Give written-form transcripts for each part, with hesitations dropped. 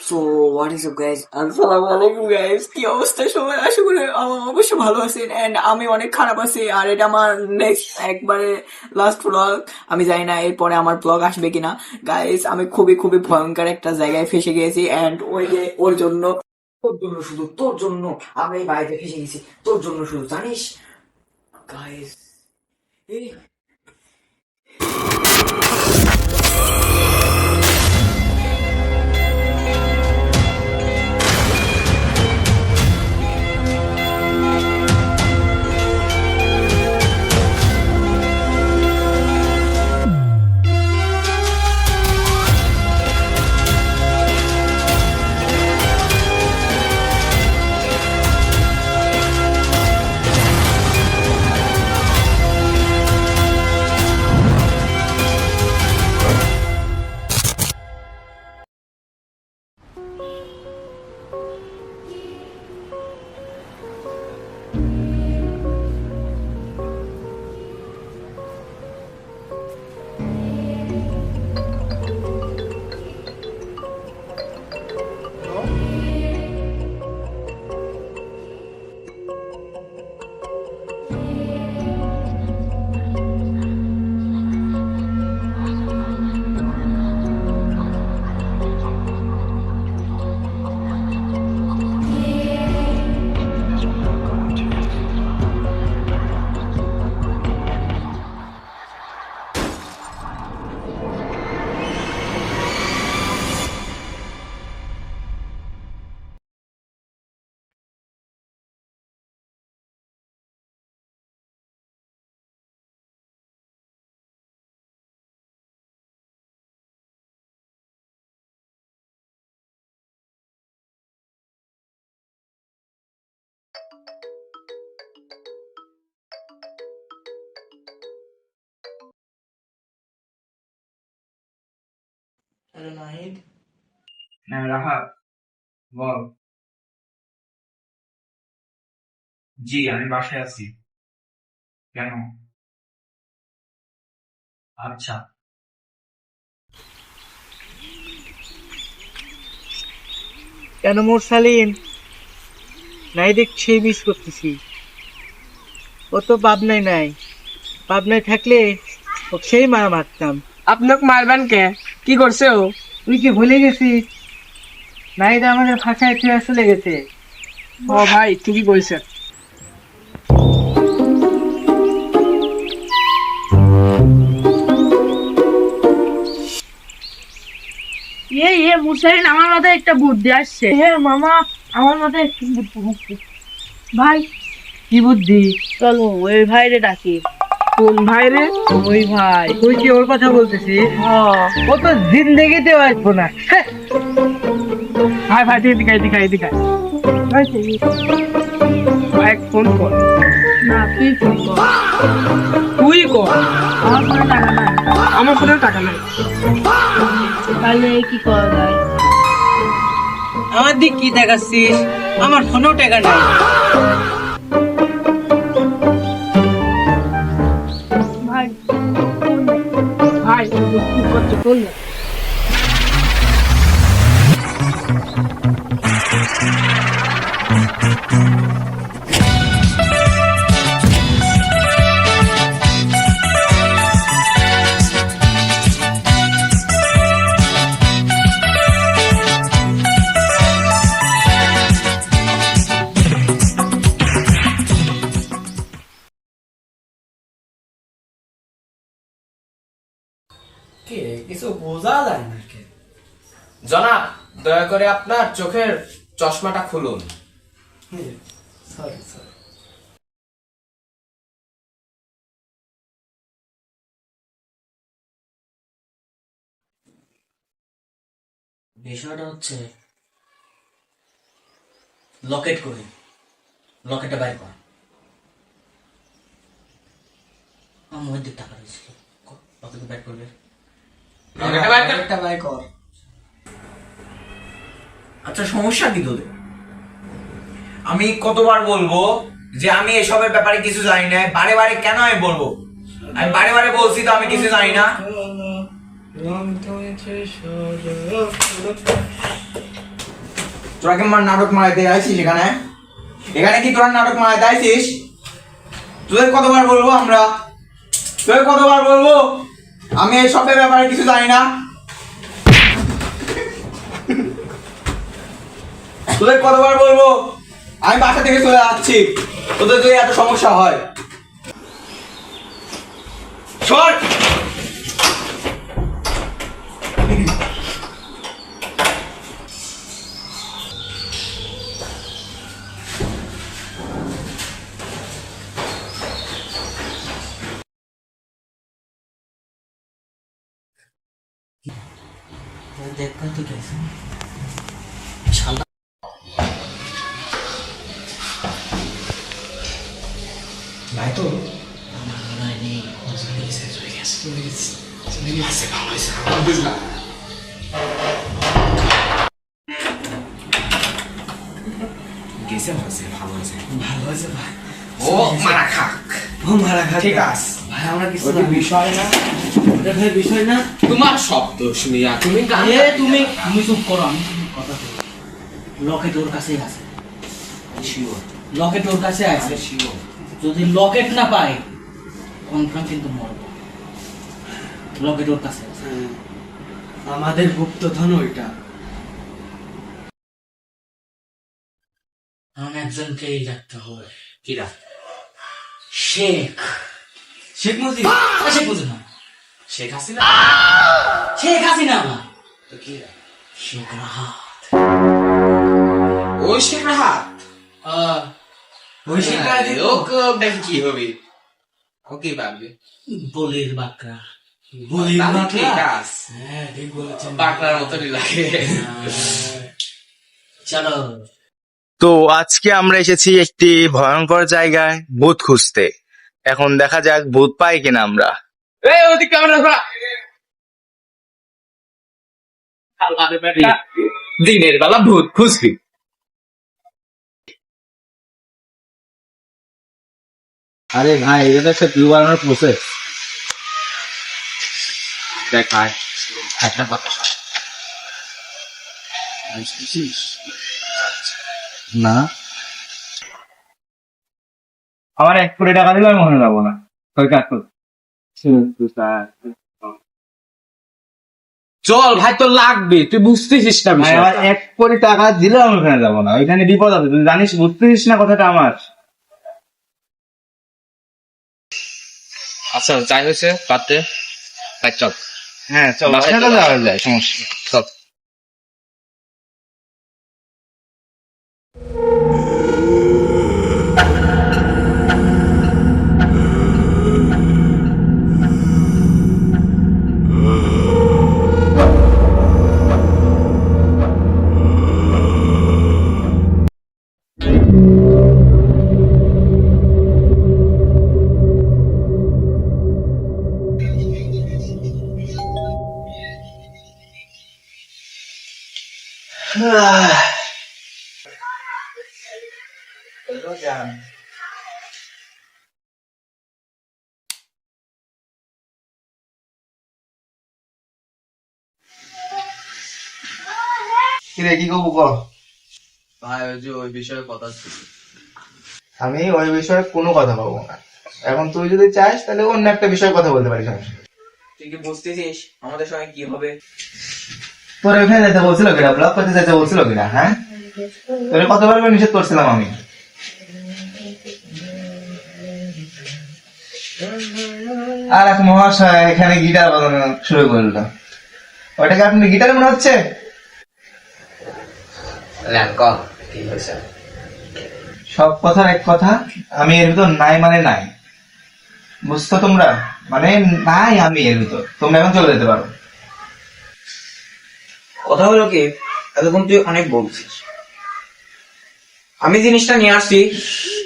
So what is up guys, আসসালামু আলাইকুম guys. কি অবস্থা সবাই? আশা করি অবশ্যই ভালো আছেন এন্ড আমি অনেক খারাপ আছি। আর এটা আমার নেক্সট একবারে লাস্ট ব্লগ। আমি জানি না এরপরে আমার ব্লগ আসবে কিনা। গাইজ আমি খুবই খুবই ভয়ঙ্কর একটা জায়গায় ফেসে গিয়েছি এন্ড ওই যে ওর জন্য, তোর জন্য, শুধু তোর জন্য আমি এই বাড়িতে ফেসে গেছি। তোর জন্য শুধু, জানিস গাইজ। এই হ্যালো নাহিদ। হ্যাঁ রাহাত, বল। জি আমি বাসায় আছি। কেন? আচ্ছা। কেন মোরসালিন নাই দেখছি, মিস করতেছি। ও তো পাবনায় নাই, পাবনায় থাকলে ও সেই মারা মারতাম। আপনাকে মারবেন কে? কি করছে ও? তুই কি ভুলে গেছিস? নাইদা আমাদের ভাষায় তুই চলে গেছে। ও ভাই ঠিকই বলছে। মুসাইন আমার মাথায় একটা বুদ্ধি আসছে। হ্যাঁ মামা, আমার মাথায় একটু বুদ্ধি হচ্ছে। ভাই কি বুদ্ধি? চলো ওই ভাইরে ডাকি। কোন ভাই রে? ওই ভাই। তুই কি ওর কথা বলতেছিস? ও তো জিন্দেগিতেও আসবো না। হ্যাঁ। ভাই ভাই এদিকে এদিকে এদিকে। ভাই ফোন কর। না তুই ফোন কর। তুই কর। আমার ফোনে টাকা নাই। আমার ফোনে টাকা নাই। তাহলে কি করা যায়? আমার দিক কি দেখাচ্ছিস? আমার ফোনেও টাকা নাই। ভাই ভাই কি করছে? ফোন না। কে কিছু বোঝা যায় না কে? জনাব, দয়া করে আপনার চোখের চশমাটা খুলুন। Sorry sorry. বিষয়টা হচ্ছে, লকেট করি, লকেটটা বাইর কর। আমার মধ্যে টাকা রয়েছিল, লকেট বাইর করবে। লকেটটা বাইর কর। আচ্ছা সমস্যা কি তোদের? আমি কতবার বলবো যে আমি এসবের ব্যাপারে কিছু জানি না? বারে বারে কেন আমি বলবো? আমি বারে বারে বলছি তো আমি কিছু জানি না। তোরা কি আমার নাটক মারাইতে আইছিস এখানে? এখানে কি তোরা নাটক মারাইতে আইছিস? তোদের কতবার বলবো আমরা? তোদের কতবার বলবো? আমি এই সবের ব্যাপারে কিছু জানি না। তোদের কতবার বলবো? আমি বাসা থেকে চলে যাচ্ছি, তোদের যদি এত সমস্যা হয়। সর! ভাই তো গেছে, ভালো হয়েছে ভাই। ও মারা খাক, ও মারা খাক, ঠিক আছে ভাই। আমরা কিছু বিষয় না, এটা ভাই বিষয় না। তোমার সব দোষ মিয়া, তুমি তুমি চুপ করো, আমি কথা বলি। লকেট ওর কাছেই আছে, লকেট ওর কাছে আছে। যদি লকেট না পাই কনফার্ম কিন্তু মরবো। লকেট ওর কাছে আছে। আমাদের গুপ্তধন ওইটা। আমার একজনকেই রাখতে হবে। কিরা? শেখ শেখ মুজিব? শেখ মুজিব না, শেখ হাসিনা? শেখ হাসিনা না, তো কিরা? শেখ রাহাত। ওই শেখ রাহাত? ওই শেখ রাহাত ওকে দেখি কি হবে, ও কি পারবে? বলির বাকরা। তাহলে ঠিক আছে, হ্যাঁ ঠিক বলেছেন, বাকলার মতনই লাগে। চলো। তো আজকে আমরা এসেছি একটি ভয়ঙ্কর জায়গায় ভূত খুঁজতে। এখন দেখা যাক ভূত পাই কিনা আমরা। এই ওদিক ক্যামেরা ঘোরা। দিনের বেলা ভূত খুঁজবি? আরে ভাই, এটা তো একটা ভিউ বানানোর প্রসেস। দেখ ভাই, একটা কথা না, আমার 1 কোটি টাকা দিলে আমি মনে যাবো না। ওই কাজ কর। চল ভাই, তো লাগবে, তুই বুঝতেছিস না ভাই, বিষয়। আমার 1 কোটি টাকা দিলে আমি ওখানে যাবো না, ওইখানে বিপদ আছে, তুই জানিস, বুঝতেছিস না কথাটা আমার। আচ্ছা যাই হয়েছে পাতে, ভাই চল। হ্যাঁ চল, বাসায় বাসায় তো চল। যাওয়া যায়, সমস্যা নেই। চল। কিরে, কি করবো বল? ভাই ওই যে ওই বিষয়ে কথা ছিল। আমি ওই বিষয়ে কোনো কথা বলবো না। এখন তুই যদি চাস তাহলে অন্য একটা বিষয়ে কথা বলতে পারিস। তুই কি বুঝতেছিস আমাদের সঙ্গে কি হবে? তোর ওখানে যেতে বলছিল কিনা, ব্লক করতে যেতে বলছিল কিনা? হ্যাঁ, তোর কতবার করে নিষেধ করছিলাম আমি। আর এক মহাশয় এখানে গিটার বাজানো শুরু করলো। ওটাকে আপনি গিটার মনে হচ্ছে? কি হয়েছে? সব কথার এক কথা, আমি এর ভিতর নাই মানে নাই, বুঝছো তোমরা? মানে নাই আমি এর ভিতর, তোমরা এখন চলে যেতে পারো। কথা হলো কি, এতক্ষণ তুই অনেক বলছিস, আমি জিনিসটা নিয়ে আসছি।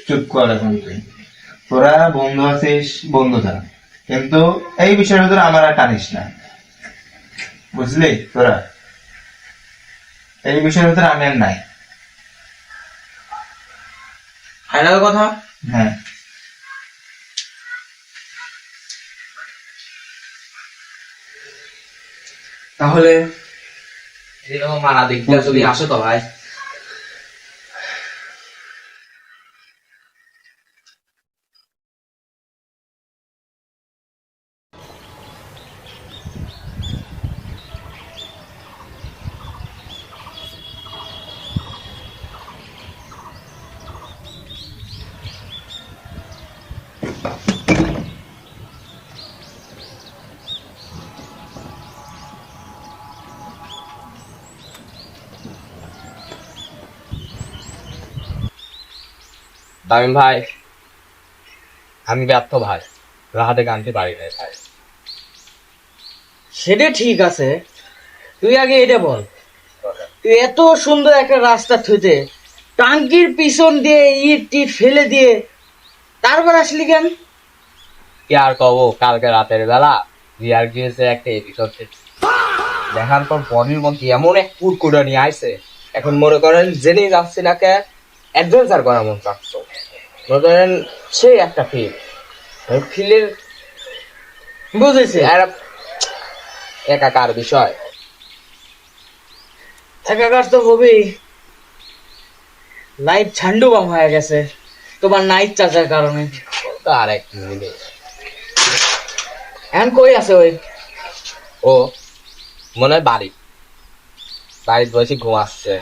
চুপ কর এখন তুই। তোরা বন্ধু আছিস, বন্ধু থাক, কিন্তু এই বিষয়ের ভিতরে আমার আর টানিস না, বুঝলি? তোরা এই বিষয়ের ভিতরে আমি আর নাই। ফাইনাল কথা, হ্যাঁ, তাহলে এরকম মারা দেখতে যদি আসো তো ভাই, তামিম ভাই, আমি ব্যর্থ ভাই, রাহাতে গানতে পারি নাই ভাই। সেটা ঠিক আছে, তুই আগে এটা বল, তুই এত সুন্দর একটা রাস্তা থুতে টাঙ্কির পিছন দিয়ে ইট টিট ফেলে দিয়ে তারপর আসলি কেন? কি আর কব, কালকে রাতের বেলা রিয়ার গিয়েছে একটা এপিসোড দেখার পর বডির মধ্যে এমন এক কুড়কুড়া নিয়ে আইছে, এখন মনে করেন জেনে যাচ্ছি না কে অ্যাডভেঞ্চার করা মন চাচ্ছ, মনে করেন সেই একটা ফিলের বুঝেছি, একাকার বিষয়। একাকার তো হবেই, লাইফ ঝান্ডু বাম হয়ে গেছে তোমার নাইট চার্জার কারণে। তো আর এক মিনিট, এখন কই আছে ওই? ও মনে হয় বাড়িতে বসে ঘুমাচ্ছে।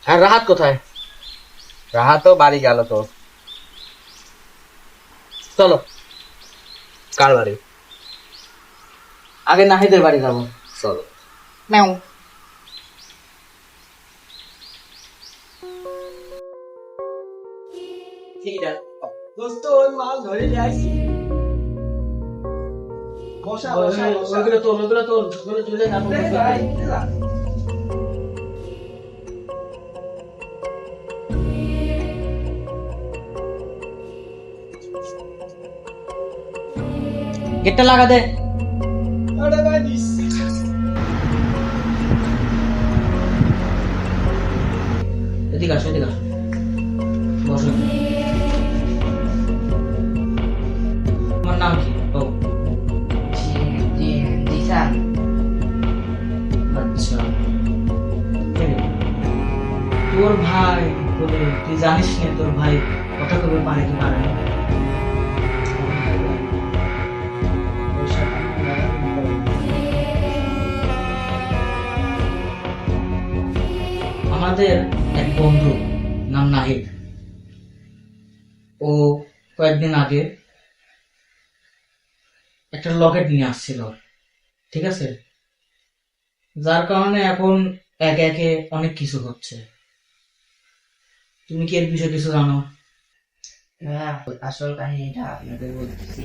আর রাহাত কোথায়? রাহা তো বাড়ি গেল তো। চলো কার বাড়ি? আগে নাহিদের বাড়ি যাবো। চলো। ম্যাও। গেটটা লাগা দে। এদিকে আসো, এদিকে আসো, বসো। তোমার নাম কি? ও আচ্ছা, তোর ভাই বলে তুই জানিস না তোর ভাই কথা কবে পারে কি পারে না? আমাদের এক বন্ধু নাম নাহিদ, ও কয়েকদিন আগে একটা লকেট নিয়ে আসছিল, ঠিক আছে, যার কারণে এখন একে একে অনেক কিছু হচ্ছে। তুমি কি এর বিষয়ে কিছু জানো? আসল কাহিনীটা আপনাদের বলতেছি।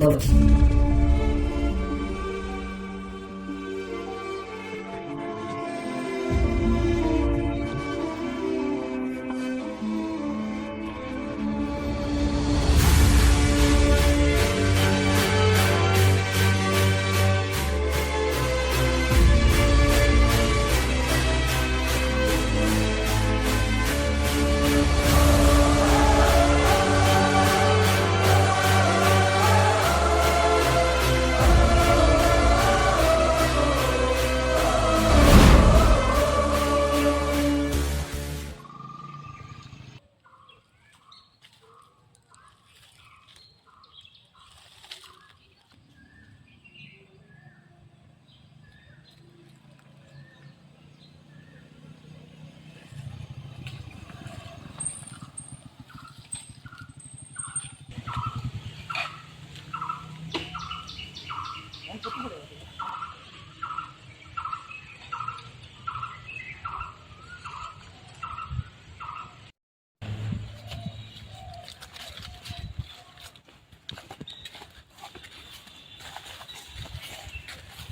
বলো।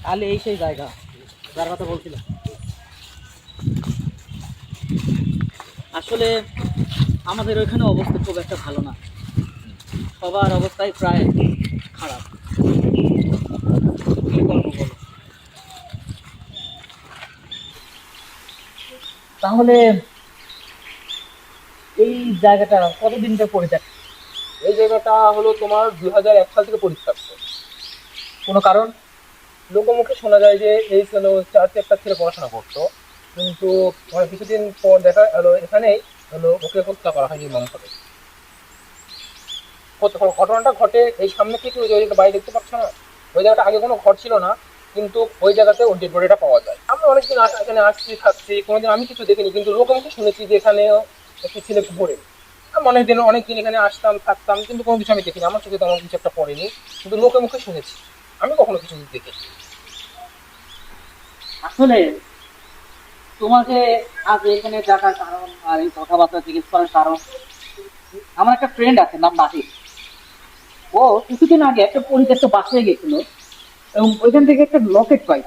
তাহলে এই সেই জায়গা যার কথা বলছিলাম। আসলে আমাদের ওইখানে অবস্থা খুব একটা ভালো না, সবার অবস্থাই প্রায় খারাপ। কি করবো বলো? তাহলে এই জায়গাটা কতদিন ধরে পরিত্যক্ত? এই জায়গাটা হলো তোমার 2001 সাল থেকে পরিত্যক্ত। কোনো কারণ? লোকমুখে শোনা যায় যে এই ছেলে চার্চে একটা ছেলে পড়াশোনা করতো, কিন্তু কিছুদিন পর দেখা গেলো এখানেই ওকে হত্যা করা হয় নির্মমভাবে। ঘটনাটা ঘটে এই সামনে থেকে ওই জায়গাটা বাড়ি দেখতে পাচ্ছ না, ওই জায়গাটা আগে কোনো ঘর ছিল না, কিন্তু ওই জায়গাতে ওর ডেড বডিটা পাওয়া যায়। আমি অনেকদিন এখানে আসছি থাকছি, কোনোদিন আমি কিছু দেখিনি, কিন্তু লোকমুখে শুনেছি যে এখানে একটি ছেলে পড়ে। আমি অনেকদিন এখানে আসতাম থাকতাম, কিন্তু কোনো কিছু আমি দেখিনি, আমার চোখে তেমন কিছু একটা পড়েনি, কিন্তু লোকে মুখে শুনেছি, আমি কখনো কিছু দেখিনি। আসলে তোমাকে আজ এখানে ডাকার কারণ আর এই কথাবার্তা জিজ্ঞেস করার কারণ, আমার একটা ফ্রেন্ড আছে, নাম নাহিদ। ও কিছুদিন আগে একটা পরিত্যক্ত বাসায় গেছিল এবং ওইখান থেকে একটা লকেট পাই।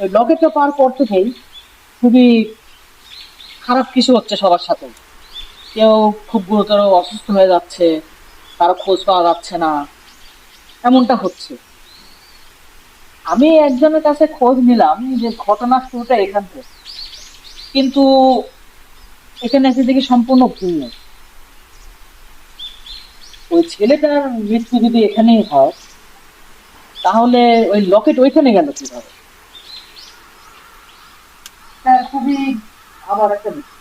ওই লকেটটা পাওয়ার পর থেকেই খুবই খারাপ কিছু হচ্ছে সবার সাথে। কেউ খুব গুরুতর অসুস্থ হয়ে যাচ্ছে, কারো খোঁজ পাওয়া যাচ্ছে না, এমনটা হচ্ছে। আমি একজনের কাছে খোঁজ নিলাম যে ঘটনার শুরুটা এখান থেকে, কিন্তু এখানে এসে দেখি সম্পূর্ণ ভিন্ন। ওই ছেলেটার মৃত্যু যদি এখানেই হয়, তাহলে ওই লকেট ওইখানে গেল কিভাবে? হ্যাঁ, খুবই আমার একটা বিষয়।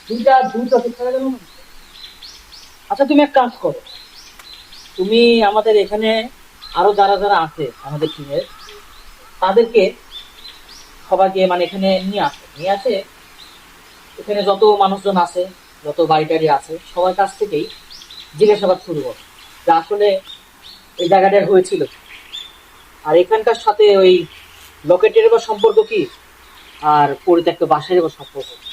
দুইটা দুইটা শিক্ষা গেল না? আচ্ছা, তুমি এক কাজ করো, তুমি আমাদের এখানে আরো যারা যারা আছে আমাদের টিমের, তাদেরকে সবাইকে মানে এখানে নিয়ে আসে এখানে যত মানুষজন আছে, যত বাড়ি টাড়ি আছে, সবার কাছ থেকেই জিজ্ঞাসাবাদ শুরু করো যে আসলে এই জায়গাটা হয়েছিল কি? আর এখানকার সাথে ওই লকেটের বা সম্পর্ক কি, আর পরিত্যক্ত বাসার বা সম্পর্ক কি?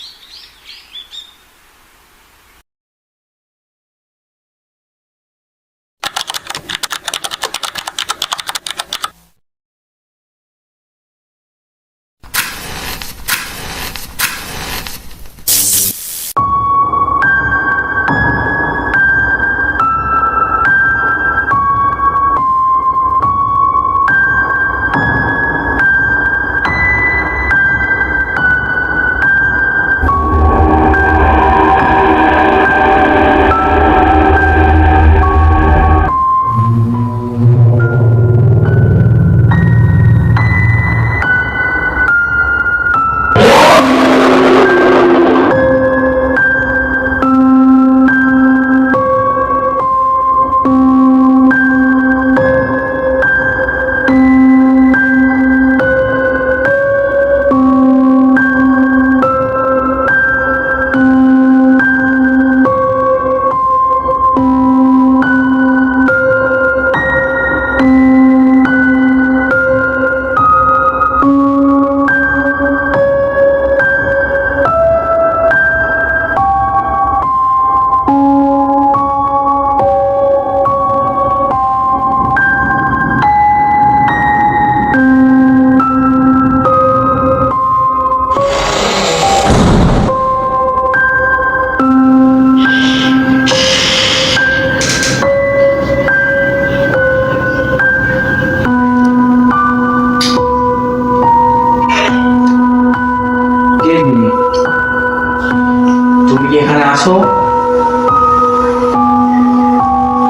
তুমি কি এখানে আসো?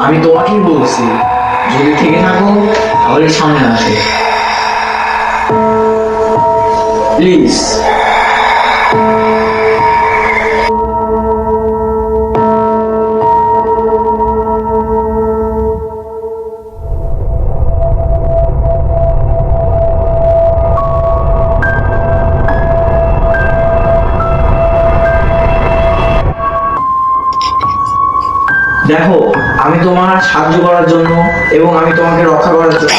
আমি তোমাকেই বলছি, যদি থেকে থাকো তাহলে সামনে আসো প্লিজ। দেখো, আমি তোমার সাহায্য করার জন্য এবং আমি তোমাকে রক্ষা করার জন্য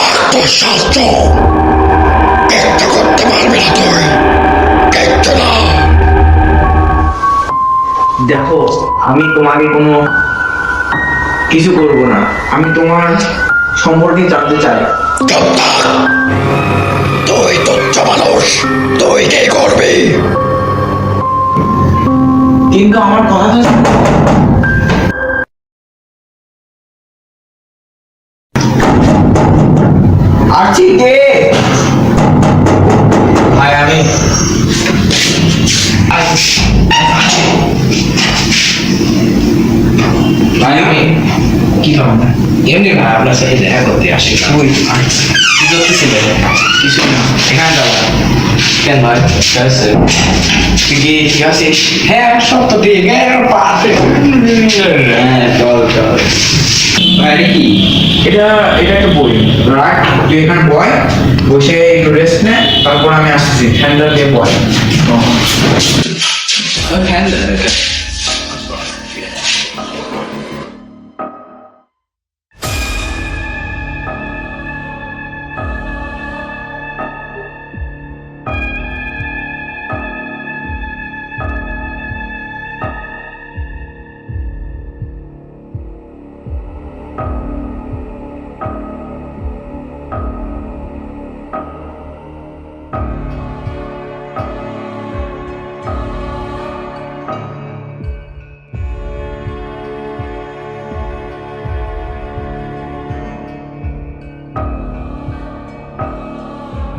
দেখো, আমি তোমাকে কোনো কিছু করব না। আমি তোমার সম্পর্কে জানতে চাই। তুই তুচ্ছ মানুষ, তুই কে করবি? কিন্তু আমার কথা তো আছি কে? ভাই আমি ভাই আমি কি করবো এমনি ভাই আপনার সাথে দেখা করতে আসি। ওই কি করতেছিলেন? কিছু না, এখানে যাবো কেন ভাই? তুই কি ঠিক আছিস? হ্যাঁ সব তো ঠিক, হ্যাঁ চল চল। ভাই এটা কি? এটা একটা বই। রাখ, তুই এখানে বয়, বসে একটু রেস্ট নে, তারপর আমি আসছি। ঠান্ডা দিয়ে বয়।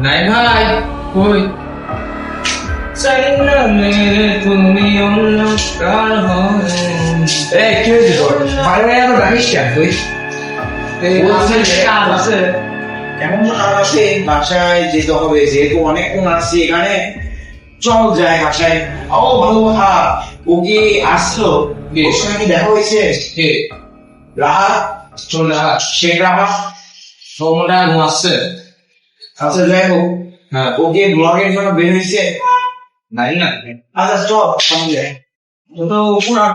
নাই ভাই কই চাই না মেরে তুমি অন্য কার হয় এই কি হয়েছে তোর বাইরে এত রাখিস কেন তুই কাজ আছে কেমন কাজ আছে বাসায় যেতে হবে যেহেতু অনেকক্ষণ আসছি এখানে চল যাই বাসায় ও ভালো কথা ও কি আসলো ওর সঙ্গে কি দেখা হয়েছে কে রাহা চল না শেখ রাহা সোমটা ঘুমাচ্ছে আচ্ছা যাই হোক হ্যাঁ ও কি ব্লগের জন্য বের হয়েছে নাই না আচ্ছা চল সঙ্গে ও তো পুরা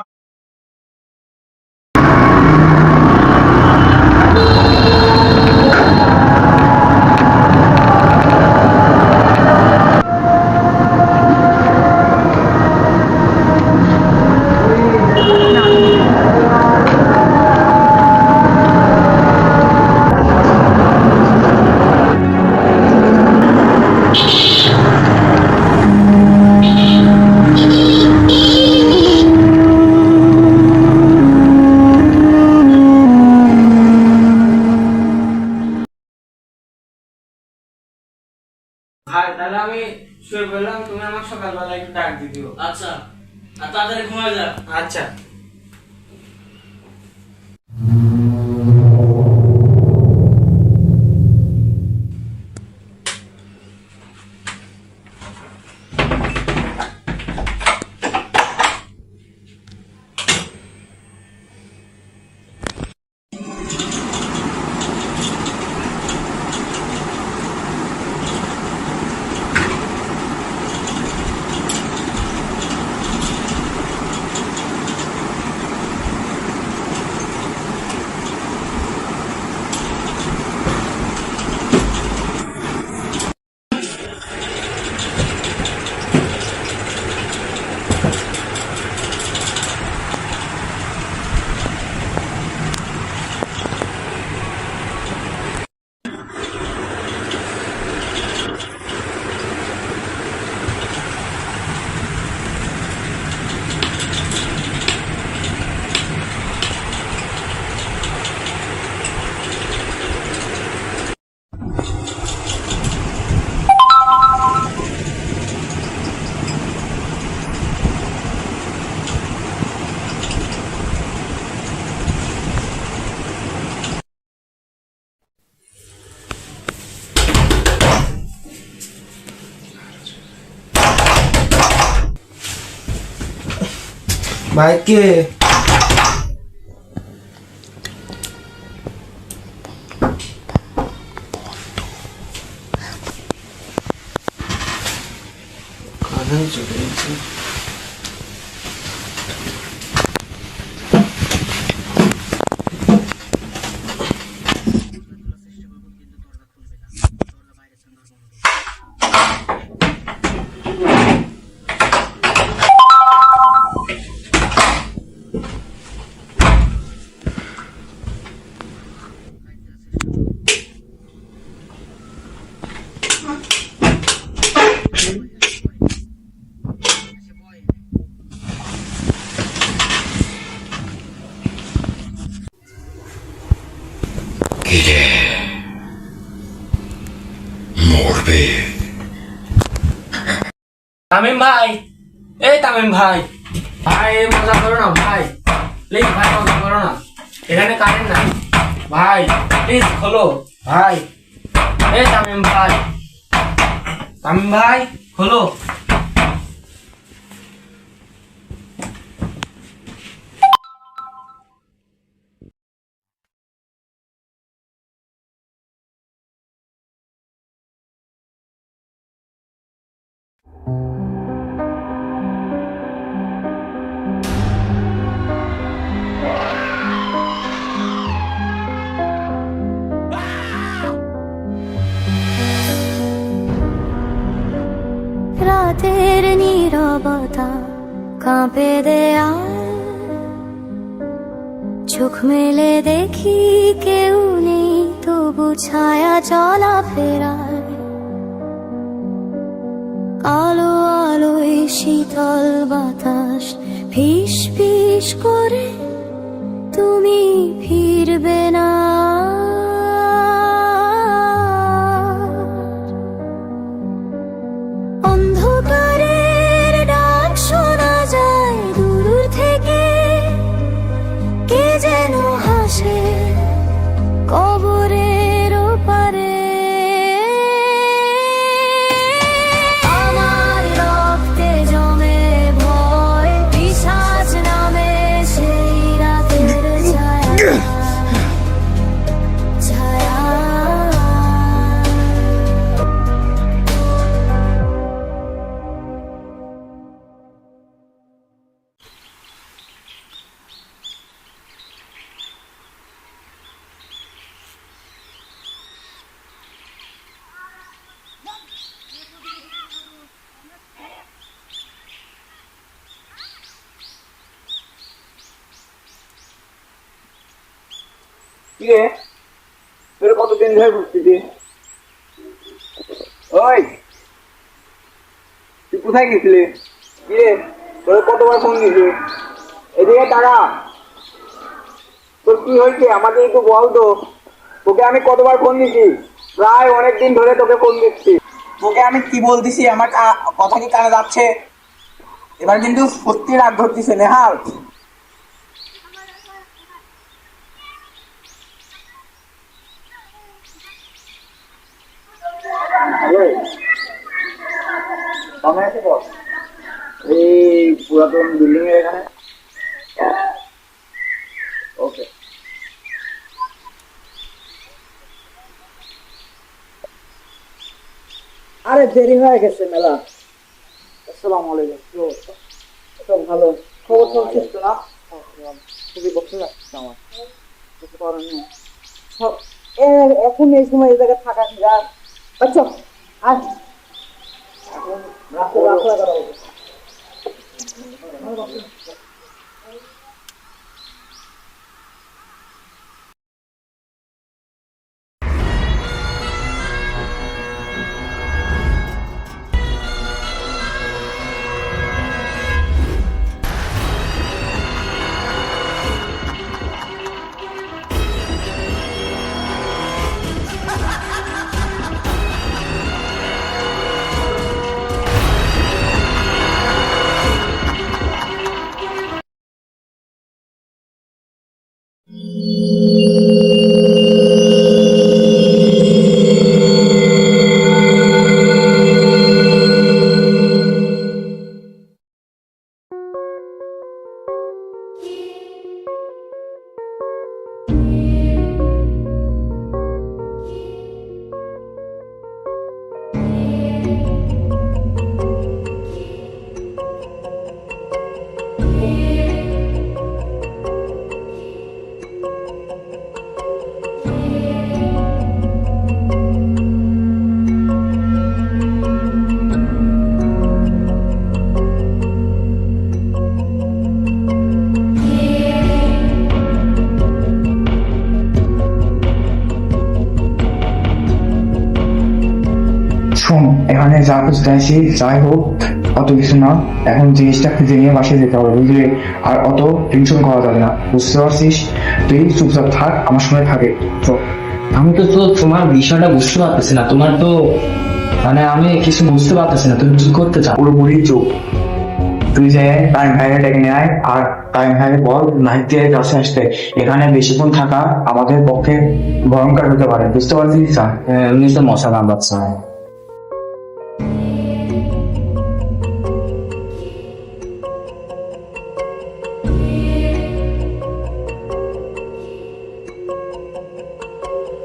ভাই তাহলে আমি শুয়ে বললাম, তুমি আমার সকালবেলা একটু ডাক দিয়ে দিও। আচ্ছা, আর তাড়াতাড়ি ঘুমায় যা। আচ্ছা। ভাই কে কানে চলে গেছে কিরে মরবে তামিম ভাই, এই তামিম ভাই, ভাই এই মজা করো না ভাই, প্লিজ ভাই মজা করো না, এখানে কারেন্ট নাই ভাই, প্লিজ খোলো ভাই, এই তামিম ভাই, তামিম ভাই খোলো। রাতের নীরবতা কাঁপে দেয়াল, চোখ মেলে দেখি কেউ নেই, তবু ছায়া চলা ফেরায়, আলো আলোয় শীতল বাতাস ফিস ফিস করে তুমি ফিরবে না। কি রে তোর কতদিন ধরে ঘুরতেছিস? ওই তুই কোথায় গেছিলি? কি রে তোর কতবার ফোন দিয়েছি? এদিকে টাকা তোর কি হয়েছে আমাকে একটু বল তো। তোকে আমি কতবার ফোন দিছি? প্রায় অনেকদিন ধরে তোকে ফোন দিচ্ছি। তোকে আমি কি বলতেছি আমার কথা কি কানে যাচ্ছে? এবার কিন্তু সত্যি রাগ ধরতেছে নেহাল। এই পুরাতন বিল্ডিং এর এখানে ওকে। আরে দেরি হয়ে গেছে মেলা। আসসালামু আলাইকুম। কি অবস্থা? সব ভালো। খবর চলছিস তো না? খুবই বসে যাচ্ছে আমার কিছু করার নেই। এখন এই সময় এই জায়গায় থাকা যা। আচ্ছা আজ এখন রাখো রাখো রাখো। শোন, এখানে যা কিছু চাইছি যাই হোক অত কিছু না, এখন জিনিসটা খুঁজে নিয়ে বাসায় যেতে হবে বুঝলি? আর অত টেনশন করা যাবে না, বুঝতে পারছিস? তুই চুপচাপ থাক, আমার সঙ্গে থাকে। আমি তো তোমার বিষয়টা বুঝতে পারতেছি না। তোমার তো মানে আমি কিছু বুঝতে পারতেছি না, তুমি কি করতে চাও? পুরোপুরি চুপ। তুই যে টাইম ভাইরে ডেকে নিয়ে আয়, আর টাইম ভাইরে বল নাহিদের কাছে আসতে। এখানে বেশিক্ষণ থাকা আমাদের পক্ষে ভয়ঙ্কর হতে পারে, বুঝতে পারছিস? স্যার এমনি তো মশা কামড়াচ্ছে।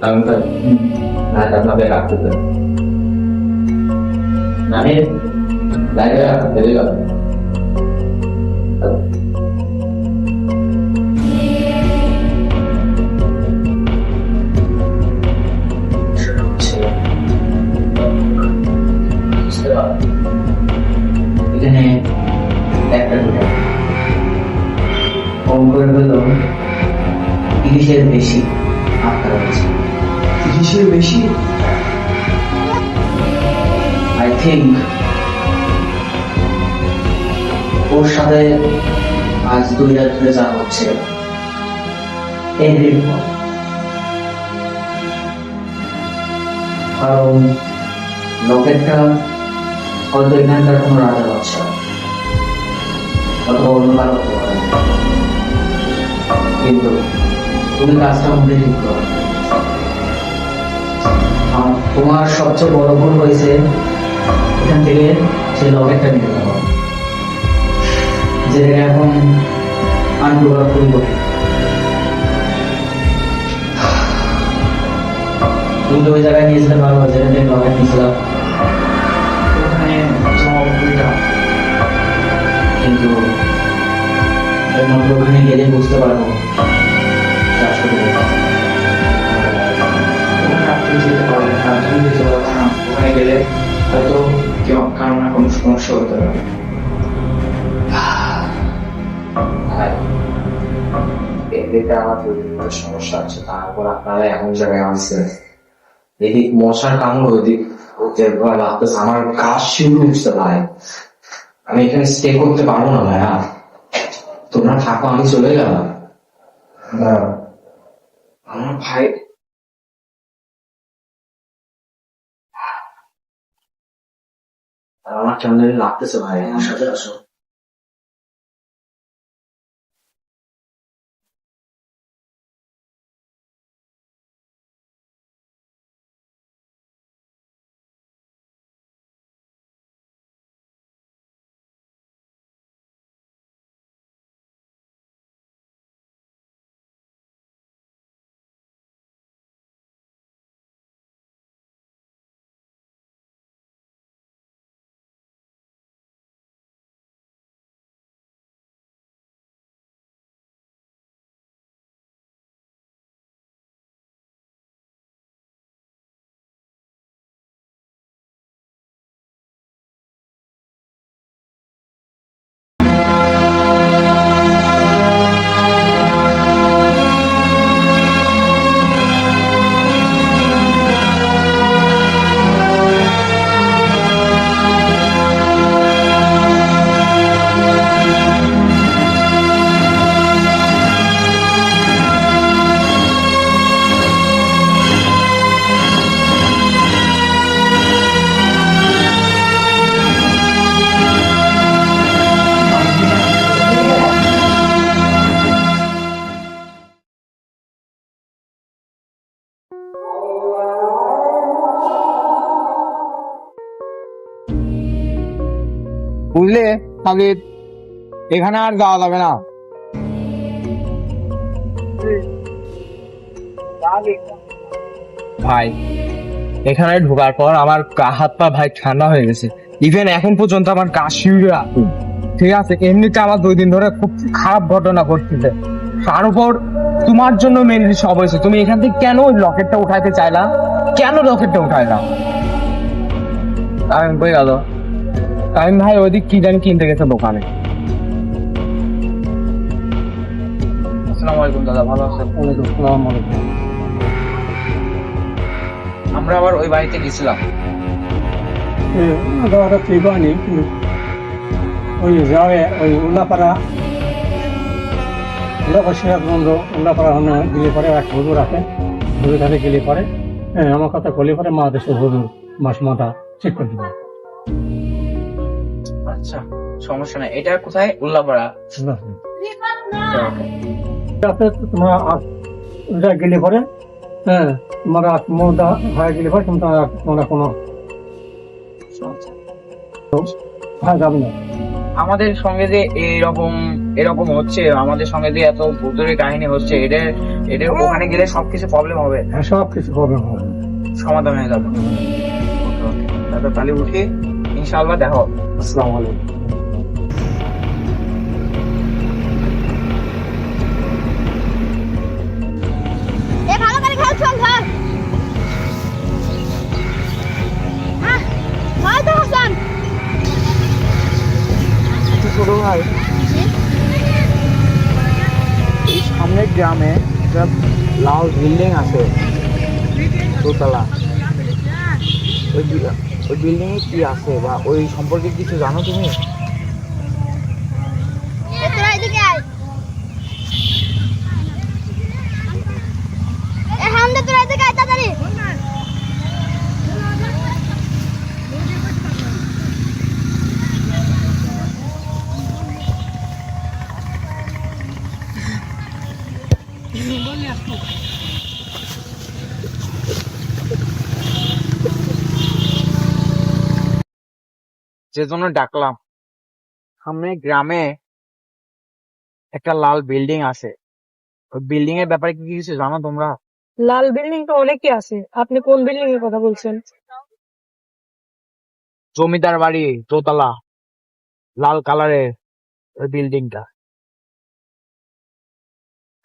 Uncle, nah sampai aku tuh. Nah ini, saya jadi kan. Ini lekter udah. Ongkir belum. Ini saya basic. Apa sih? 30-এর বেশি? I think ওর সাথে আজ 2 রাত ধরে যা হচ্ছে কারণ লকেটটা হয়তো এখানকার কোনো রাজা বাচ্চা অথবা অন্য কারো হতে পারে, কিন্তু তুমি কাজটা মধ্যে ঠিক করো। তোমার সবচেয়ে বড় ভুল হয়েছে এখান থেকে সেই লকেটটা নিতে হবে, যেটা এখন আনডু করা খুবই কঠিন। তুমি তো ওই জায়গায় নিয়েছিলে পারবো যেখান থেকে লকেট নিয়েছিলাম, ওখানে কিন্তু একমাত্র ওখানে গেলে বুঝতে পারবো আসলে যেতে পারবে না, তুমি যেতে পারবে না। ওখানে গেলে হয়তো কেউ কারো না কোনো সমস্যা হতে পারে। এদিকে আমার পরিবারের সমস্যা আছে, তারপর আপনারা এমন জায়গায় আসছেন, এদিক মশার কামড়, ওইদিক লাগতেছে, আমার কাজ শুরু উঠছে ভাই। আমি এখানে স্টে করতে পারবো না ভাইয়া, তোমরা থাকো, আমি চলে গেলাম। আমার ভাই আমার কেমন জানি লাগতেছে ভাই, আমার সাথে আসো। বুঝলে খালিদ, এখানে আর যাওয়া যাবে না। ভাই এখানে ঢোকার পর আমার হাত পা ভাই ঠান্ডা হয়ে গেছে, ইভেন এখন পর্যন্ত আমার গা শিউরে আছে। ঠিক আছে, এমনিতে আমার 2 দিন ধরে খুব খারাপ ঘটনা ঘটতেছে, তার উপর তোমার জন্য মেনলি সব হয়েছে। তুমি এখান থেকে কেন ওই লকেটটা উঠাইতে চাইলা? কেন লকেটটা উঠাইলা? আমি বই গেল আমি ভাই ওইদিক কি জানি কিনতে গেছে দোকানে। আসসালামু আলাইকুম দাদা, ভালো আছেন? আসসালামু আলাইকুম। আমরা আবার ওই বাড়িতে গেছিলাম। দাদা ঠিক হয়নি, ওই যাবে ওই উল্লাপাড়া সিরাজগঞ্জ উল্লাপাড়া গেলে পরে এক হুজুর আছে, হুজুর কাছে গেলে পরে আমার কথা বলে পরে মা দেশের হুজুর মাথা ঠিক করে দিবে। আচ্ছা সমস্যা নাই, এটা কোথায়? উল্লাপাড়া। তোমরা গেলে পরে তোমরা মোদা হয়ে গেলে পরে তোমরা কোনো যাবে না। আমাদের সঙ্গে যে এরকম হচ্ছে, আমাদের সঙ্গে যে এত ভূতের কাহিনী হচ্ছে, এটা ওখানে গেলে সবকিছু প্রবলেম হবে। হ্যাঁ, সবকিছু প্রবলেম হবে, সমাধান হয়ে যাবে। দাদা তাহলে উঠি, ইনশাআল্লাহ দেখো। আসসালামু আলাইকুম। ভালো করে খেল, চল ধর। ভাই তো হাসান ছোট ভাই, এই সামনের গ্রামে একটা লাল বিল্ডিং আছে, দোতলা। ওই বিল্ডিং এ কি আছে বা ওই সম্পর্কে কিছু জানো তুমি? তোরা এদিকে আয়। হামদা তোরা এদিকে আয় তাড়াতাড়ি। যে জন্য ডাকলাম, সামনে গ্রামে একটা লাল বিল্ডিং আছে, ওই বিল্ডিং এর ব্যাপারে কি কিছু জানো তোমরা? লাল বিল্ডিং তো অনেকই আছে, আপনি কোন বিল্ডিং এর কথা বলছেন? জমিদার বাড়ি, দোতলা, লাল কালারের ওই বিল্ডিংটা।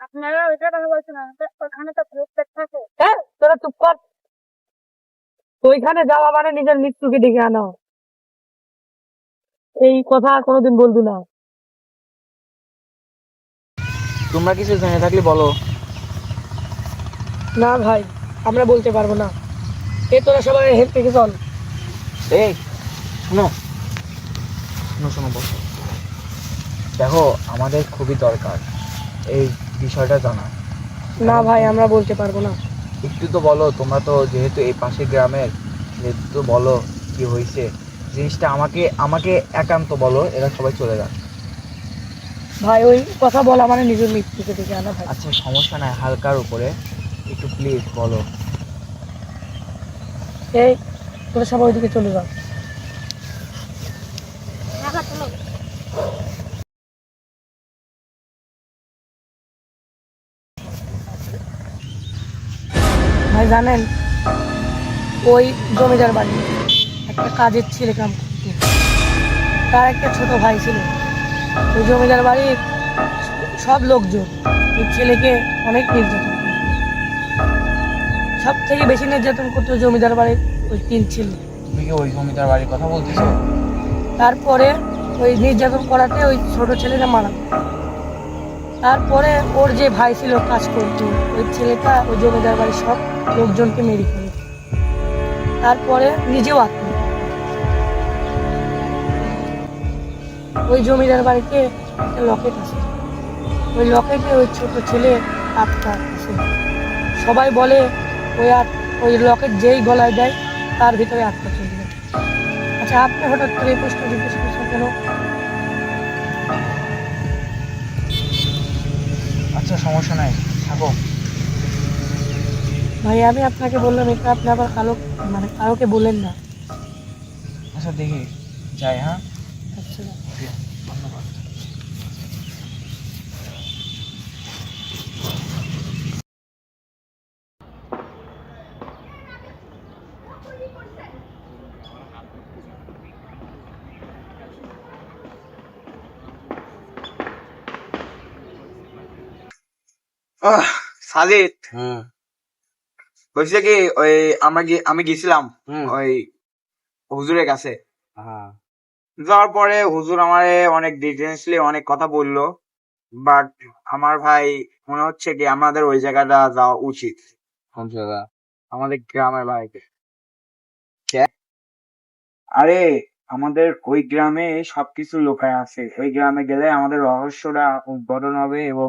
আপনারা ওইটা কথা বলছেন, ওখানে তো ভূত থাকে। হ্যাঁ, তোরা চুপ কর। ওইখানে যাওয়া মানে নিজের মৃত্যুকে ডেকে আনা। এই কথা কোনোদিন বলবি না। তোমরা কিছু জেনে থাকলে বলো। না ভাই, আমরা বলতে পারবো না। তোরা সবাই হেল্প থেকে চল। এই শোনো শোনো শোনো, বসো। দেখো, আমাদের খুবই দরকার এই বিষয়টা জানা। না ভাই, আমরা বলতে পারবো না। একটু তো বলো, তোমরা তো যেহেতু এই পাশের গ্রামের, যেহেতু তো বলো কি হয়েছে জিনিসটা। আমাকে একান্ত বলো, এরা সবাই চলে যান। ভাই ওই কথা বলা মানে নিজের মৃত্যুকে ডেকে আনা ভাই। আচ্ছা সমস্যা নাই, হালকার উপরে একটু প্লিজ বলো। তোরা সবাই ওইদিকে চলে যাও। ভাই জানেন, ওই জমিদার বাড়ি একটা কাজের ছেলে কাম করতো। তার একটা ছোট ভাই ছিল। ওই জমিদার বাড়ির সব লোকজন ওই ছেলেকে অনেক নির্যাতন করতো। সব থেকে বেশি নির্যাতন করতো জমিদার বাড়ির ওই 3 ছেলে। তুমি কি ওই জমিদার বাড়ির কথা বলতেছো? তারপরে ওই নির্যাতন করাতে ওই ছোট ছেলেটা মারা গেল। তারপরে ওর যে ভাই ছিল কাজ করতো, ওই ছেলেটা ওই জমিদার বাড়ির সব লোকজনকে মেরে ফেলে। তারপরে নিজেও আত্মহত্যা। ওই জমিদার বাড়িতে একটা লকেট আছে। ওই লকেটে ওই ছোট ছেলে আত্মা আছে। সবাই বলে ওই লকেট যেই গলায় দেয় তার ভিতরে আত্মা চলে যায়। আচ্ছা, আপনি হঠাৎ করে এই প্রশ্ন জিজ্ঞেস করছেন কেন? আচ্ছা সমস্যা নাই, থাকো। ভাই আমি আপনাকে বললাম, এটা আপনি আবার কাউকে বলেন না। আচ্ছা দেখি যাই। হ্যাঁ আচ্ছা। ধন্যবাদ। সাজিদ, বলছে কি ওই আমি গেছিলাম ওই হুজুরের কাছে। যাওয়ার পরে হুজুর আমারে অনেক ডিটেলসলি অনেক কথা বললো, বাট আমার ভাই মনে হচ্ছে কি আমাদের ওই জায়গাটা যাওয়া উচিত। কোন জায়গা? আমাদের গ্রামের বাড়িতে। আরে আমাদের ওই গ্রামে সবকিছু লুকায় আছে। ওই গ্রামে গেলে আমাদের রহস্যটা উদ্ঘাটন হবে এবং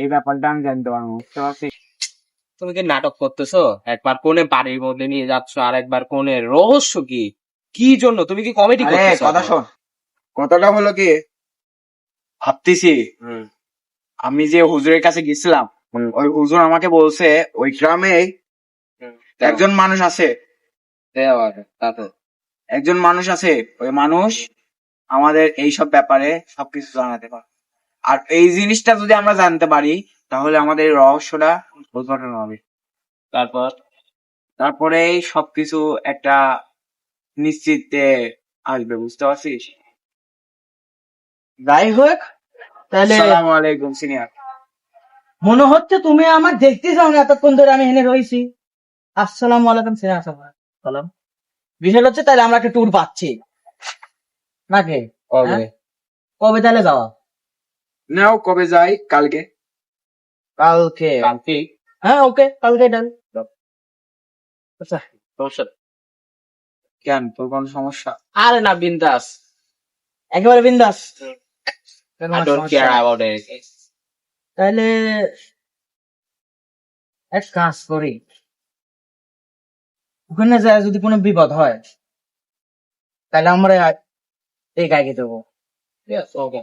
এই ব্যাপারটা আমি জানতে পারবো, বুঝতে পারছিস? তুমি কি নাটক করতেছো? একবার কোনে বাড়ির মধ্যে নিয়ে যাচ্ছ, আর একবার কোনে রহস্য কি? কি জন্য তুমি কি কমেডি করতেছো? কথা শোন, কথাটা হলো কি, ভাবতেছি আমি যে হুজুরের কাছে গেছিলাম, ওই হুজুর আমাকে বলছে ওই গ্রামে একজন মানুষ আছে। একজন মানুষ আছে, ওই মানুষ আমাদের এইসব ব্যাপারে সবকিছু জানাতে পারে। আর এই জিনিসটা যদি আমরা জানতে পারি তাহলে আমাদের এই রহস্যটা উদ্ঘাটন হবে। তারপরে সবকিছু একটা নিশ্চিতে আসবে, বুঝতে পারছিস? যাই হোক, তাহলে আসসালামু আলাইকুম সিনিয়র। মনে হচ্ছে তুমি আমার দেখতে চাও না, এতক্ষণ ধরে আমি এনে রয়েছি। আসসালামু আলাইকুম। সালাম। বিষয় হচ্ছে তাহলে আমরা একটা ট্যুর পাচ্ছি নাকি? কবে তাহলে যাওয়া? নাও কবে যাই? কালকে। কালকে? হ্যাঁ ওকে, কালকে ডান। আচ্ছা সমস্যা কেন, তোর কোন সমস্যা? আরে না, বিন্দাস, একেবারে বিন্দাস। তাহলে এক কাজ করি, ওখানে যায় যদি কোনো বিপদ হয় তাহলে আমরা এই গাইকে দেবো। ওকে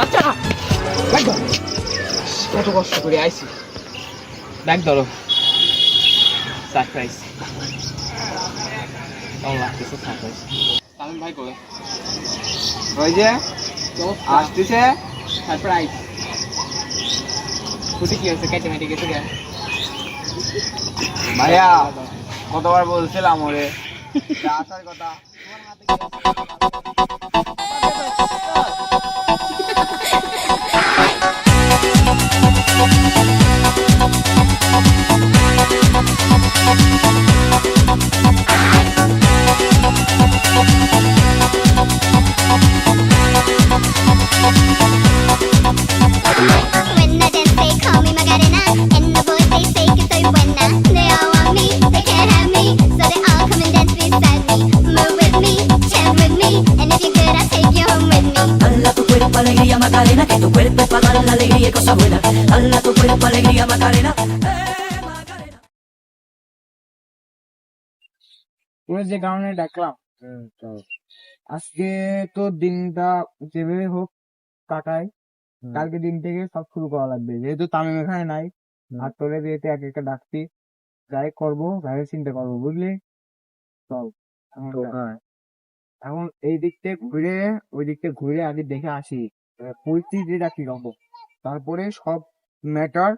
আচ্ছা। কত কষ্ট করে আইছি, ব্যাগ ধরো। সারপ্রাইজ লাগতেছে, সারপ্রাইজ। সালমান ভাই কই? ওই যে আসতেছে সারপ্রাইজ। ছুটি কি হয়েছে? কেটে মেটে গেছে। ভাইয়া কতবার বলছিলাম ওরে আসার কথা তোমার হাতে When I dance, they call me Macarena, and the boys they say que soy buena. They all want me, they can't have me, so they all come and dance beside me. Move with me, chant with me, and if you're good, I'll take you home with me. Dala tu cuerpo alegría Macarena, que tu cuerpo es para dar la alegría y cosas buenas. Dala tu cuerpo alegría Macarena. Macarena. তোর যে কারণে ডাকলাম আজকে তো দিনটা যেভাবে হোক কাটাই, কালকে দিন থেকে সব শুরু করা লাগবে, যেহেতু তামিম এখানে নাই আর তোরে যেহেতু এক একটা ডাকছি, যাই করবো ভাবে চিন্তা করবো, বুঝলি? চল এখন এই দিক থেকে ঘুরে ওই দিক থেকে ঘুরে আগে দেখে আসি পরিস্থিতিটা কি রকম, তারপরে সব ম্যাটার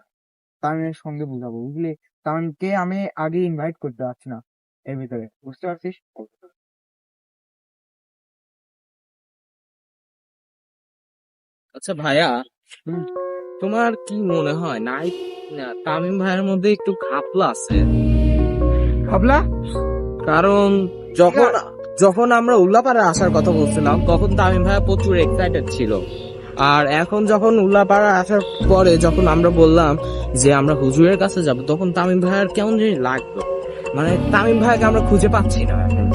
তামিমের সঙ্গে বুঝাবো, বুঝলি? তামিমকে আমি আগে ইনভাইট করতে পারছি না এর ভিতরে, বুঝতে পারছিস? আচ্ছা ভাইয়া, তোমার কি মনে হয় নাইট তামিম ভাইয়ের মধ্যে একটু ঘাপলা আছে? ভাবলা কারণ যখন যখন আমরা উল্লাপাড়ে আসার কথা বলছিলাম তখন তামিম ভাইয়া প্রচুর এক্সাইটেড ছিল, আর এখন যখন উল্লাপাড়া আসার পরে যখন আমরা বললাম যে আমরা হুজুরের কাছে যাব, তখন তামিম ভাইয়ার কেমন জানি লাগলো, মানে তামিম ভাইকে আমরা খুঁজে পাচ্ছি না এখন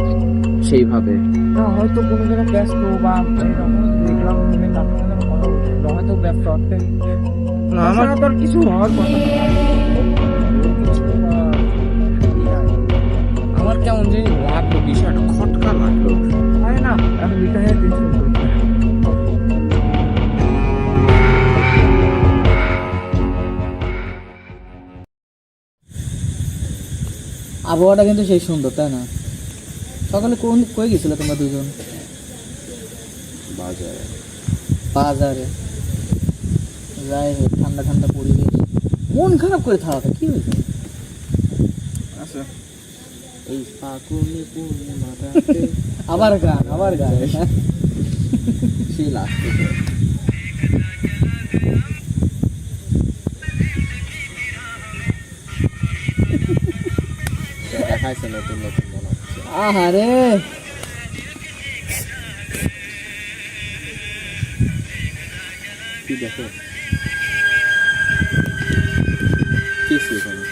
সেইভাবে। না, হয়তো কোনো কোনো ব্যস্ত বা এরকম দেখলাম হয়তো ব্যস্ত হচ্ছে না, আমার তো আর কিছু হওয়ার কথা না। আমার কেমন জানি লাগলো, বিষয়টা খটকা লাগলো। আরে না, এখন বিষয় নিয়ে টেনশন করিস না। আবহাওয়াটা কিন্তু সেই সুন্দর, তাই না? সকালে কই গেছিলে তোমরা দুজন? বাজারে। যাই হোক, ঠান্ডা ঠান্ডা পরিবেশ, মন খারাপ করে থাকা কি হয়েছে? আচ্ছা, এই ফাগুনে পূর্ণিমাটাতে আবার গান সেই লাস্ট দেখাইছে নতুন নতুন মনে হচ্ছে। আহারে কি দেখো কিছু এখানে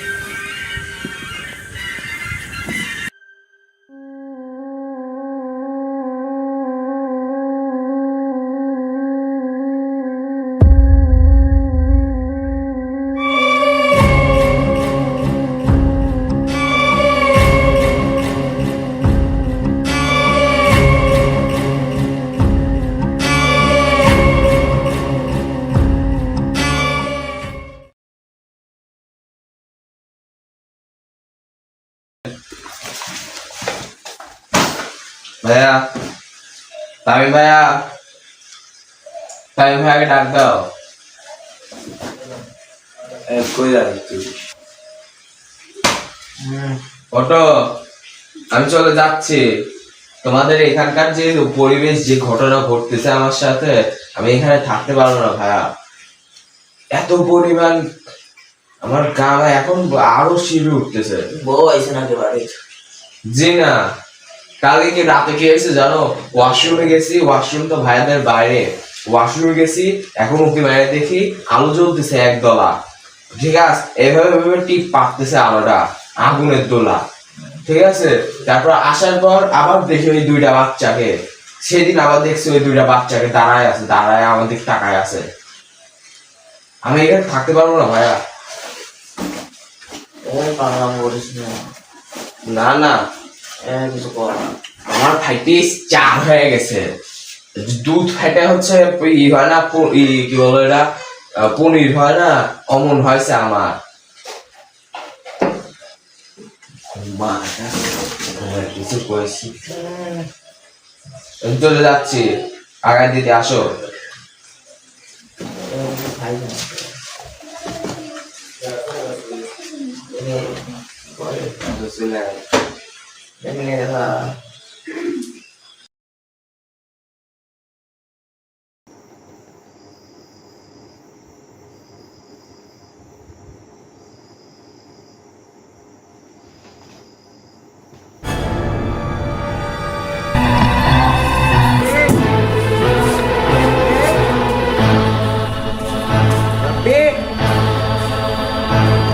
ভাইয়া, তামিম ভাইয়াকে ডাক দাও। কই যাচ্ছিস? অটো, আমি চলে যাচ্ছি। তোমাদের এখানকার যে পরিবেশ, যে ঘটনা ঘটতেছে আমার সাথে, আমি এখানে থাকতে পারবো না ভাইয়া। এত পরিমাণ আমার গা এখন আরো শিরে উঠতেছে। বউ আইছে না বাড়ি? জি না, কালকে কি রাতে কি হয়েছে জানো? ওয়াশরুমে গেছি, ওয়াশরুম তো ভাইয়াদের বাইরে, ওয়াশরুমে গেছি, এখন উঠি বাইরে দেখি আলো জ্বলতেছে একদলা, ঠিক আছে? এভাবে টিপ পাকতেছে আলোটা, আগুনের দোলা, ঠিক আছে? তারপর আসার পর আবার দেখি ওই দুইটা বাচ্চাকে, সেদিন আবার দেখছি ওই দুইটা বাচ্চাকে দাঁড়ায় আমাদের তাকায় আছে। আমি এখানে থাকতে পারবো না ভাইয়া। না না, কিছু কর, আমার ফাইটে 4 হয়ে গেছে, দুধ ফাইটে হচ্ছে ই হয় না, কি বলো এটা, পনির হয় না, অমন হয়েছে আমার। কিছু করেছি, চলে যাচ্ছি, আগায় দিতে আসো। চলে Rabbi!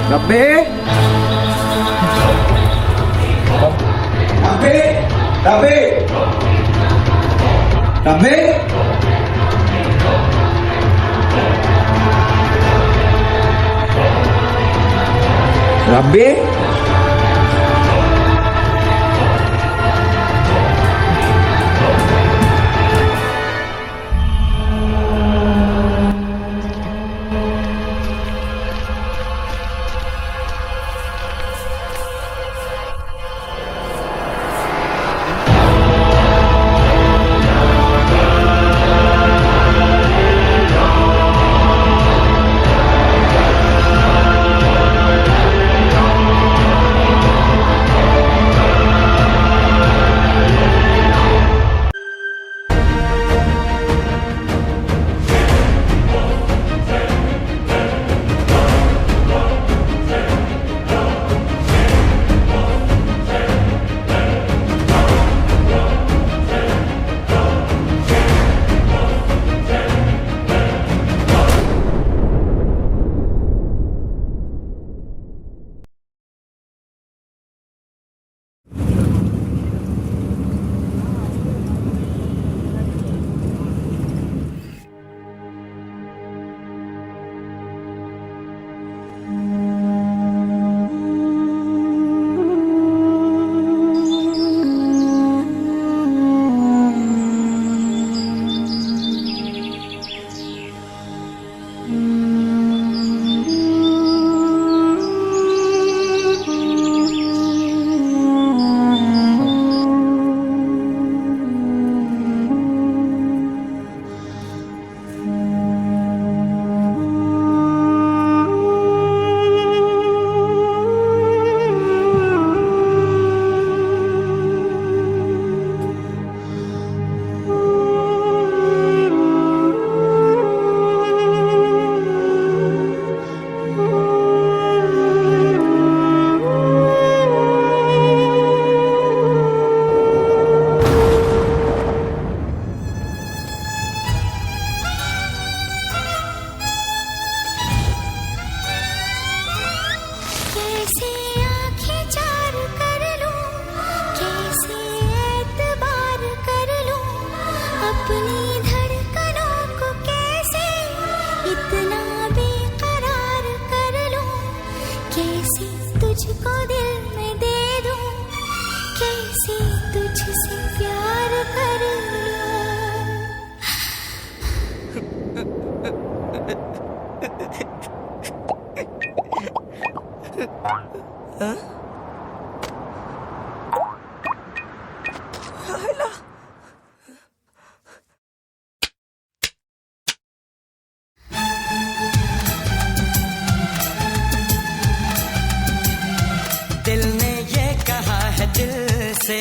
Rabbi! Rabbi! Rabbi! Rabbi! दिल ने ये कहा है दिल से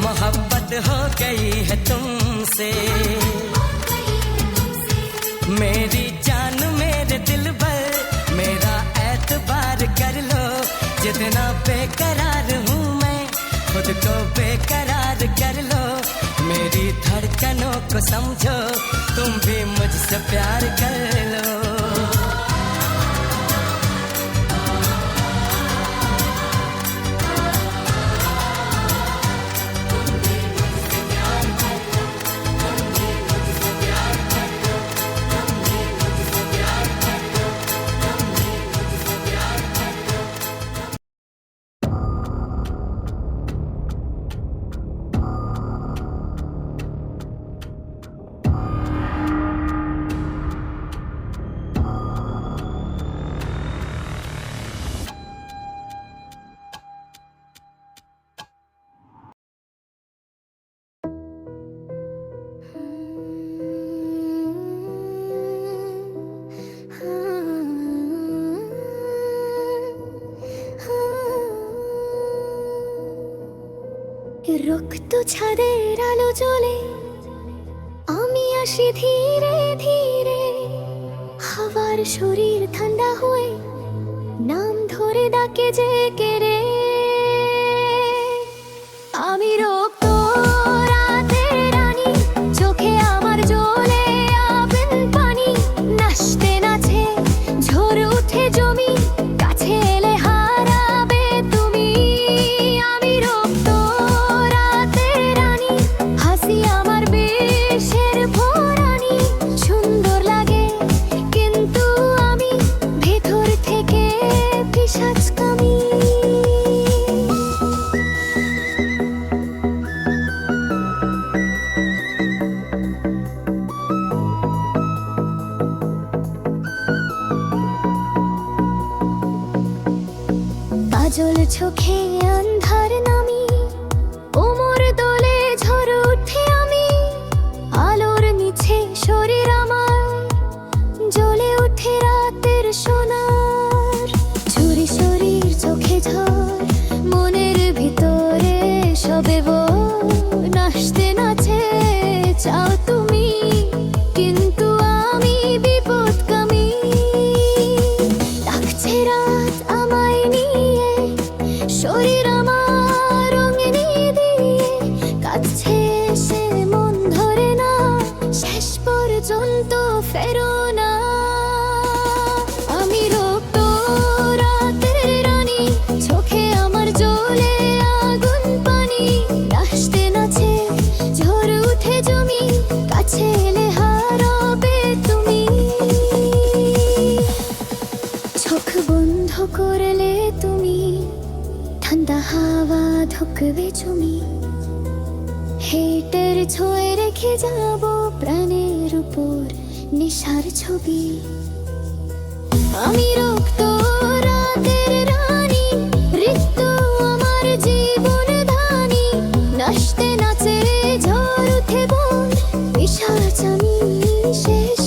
मोहब्बत हो गई है तुमसे मेरी जान मेरे दिल पर मेरा एतबार कर लो जितना बेकरार हूँ मैं खुद को बेकरार कर लो मेरी धड़कनों को समझो तुम भी मुझसे प्यार कर लो রক্ত ছাদের আলো জ্বলে আমি আসি ধীরে ধীরে হাওয়ার শরীর ঠান্ডা হয়ে নাম ধরে ডাকে যে কেড়ে আমি রক্ত রাতের রানী চোখে আমার জ্বলে আবেন পানি নাচতে নাচে ঝড় উঠে জমি কাছে এলে হারাবে তুমি আমি রক্ত রাতের রানী হাসি আমার বেশের ভরানি সুন্দর লাগে কিন্তু আমি ভেতর থেকে পিশাচ কামি কাজল চোখে আন্ধার নামি ওমর দোলে ঝড় উঠে আমি আলোর নিচে শরীর আমার জ্বলে উঠে রাতের সোনার চুরি শরীর চোখে ঝড় মনের ভিতরে সবে নাচতে নাচে চাও তুমি কিন্তু আমি বিপদগামী লাগছে রাত আমায় নিয়ে শরীর আমার রঙিনী দিয়ে কাছে সে মন ধরে না শেষ পর্যন্ত ফেরো না আমি রক্ত রাতের রানী চোখে আমার জ্বলে আগুন পানি নাচতে নাচে ঝড় উঠে জমি কাছে এলে হারাবে তুমি চোখ বন্ধ করলে তুমি ঠান্ডা হাওয়া ঢুকবে জমি হেটের ছোঁয়ে রেখে যাব প্রাণের উপর নেশার ছবি আমি রক্ত রাতের রানী রিক্ত আমার জীবন ধানী নাচতে নাচে ঝড় উঠে বন পিশাচ আমি শেষ